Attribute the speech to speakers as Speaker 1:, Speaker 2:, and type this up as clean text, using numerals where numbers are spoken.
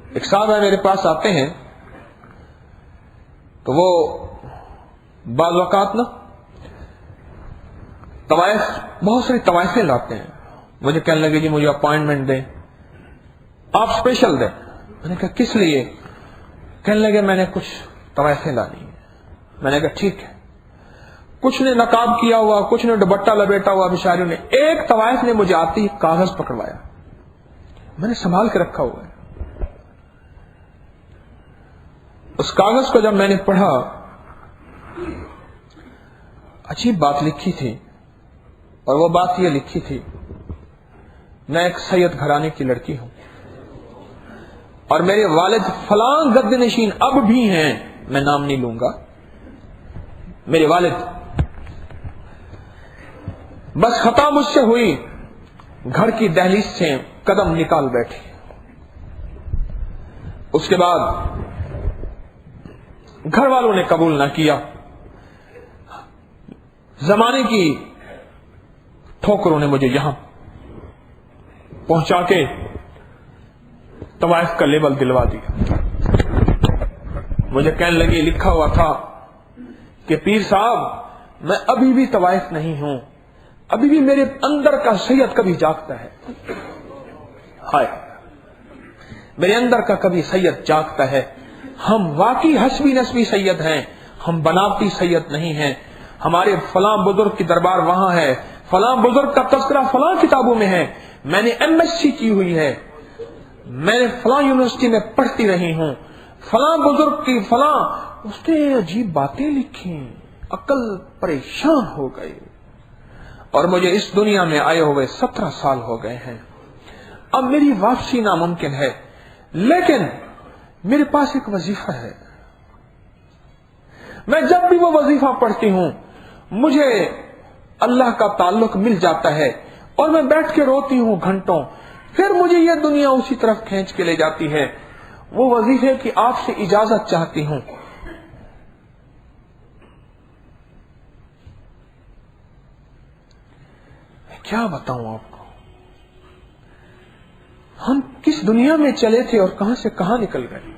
Speaker 1: ایک साहब है मेरे पास आते हैं तो वो बाज़ वक़ात ना तवाइफ, बहुत सारी तवाइफें लाते हैं। मुझे कहने लगे जी मुझे अपॉइंटमेंट दें, आप स्पेशल दें। मैंने कहा किस लिए? कहने लगे मैंने कुछ तवाइफें लानी है। मैंने कहा ठीक है। कुछ ने नकाब किया हुआ, कुछ ने दुपट्टा लपेटा हुआ बिचारियों ने। एक तवाइफ ने मुझे आती ही कागज पकड़वाया, मैंने संभाल के रखा हुआ है। उस कागज को जब मैंने पढ़ा, अजीब बात लिखी थी, और वो बात ये लिखी थी, मैं एक सैयद घराने की लड़की हूं और मेरे वालिद फलां गद्दनशीन अब भी हैं, मैं नाम नहीं लूंगा। मेरे वालिद, बस खता मुझसे हुई, घर की दहलीज से कदम निकाल बैठी। उसके बाद घर वालों ने कबूल ना किया, जमाने की ठोकरों ने मुझे यहां पहुंचा के तवाइफ का लेबल दिलवा दिया। मुझे कहने लगी, लिखा हुआ था कि पीर साहब मैं अभी भी तवाइफ नहीं हूं, अभी भी मेरे अंदर का सैयद कभी जागता है। हाय, मेरे अंदर का कभी सैयद जागता है। हम वाकई हस्बी नस्बी सैयद हैं, हम बनावटी सैयद नहीं हैं। हमारे फलां बुजुर्ग की दरबार वहां है, फलां बुजुर्ग का तस्करा फलां किताबों में है, मैंने एमएससी की हुई है, मैंने फलां यूनिवर्सिटी में पढ़ती रही हूं, फलां बुजुर्ग की फलां, उसने अजीब बातें लिखी, अकल परेशान हो गई। और मुझे इस दुनिया में आए हुए 17 साल हो गए हैं। अब मेरी वापसी नामुमकिन है, लेकिन मेरे पास एक वजीफा है। मैं जब भी वो वजीफा पढ़ती हूं मुझे अल्लाह का ताल्लुक मिल जाता है और मैं बैठ के रोती हूं घंटों। फिर मुझे ये दुनिया उसी तरफ खींच के ले जाती है। वो वजीफे की आपसे इजाजत चाहती हूं। क्या बताऊं आपको, हम किस दुनिया में चले थे और कहां से कहां निकल गए।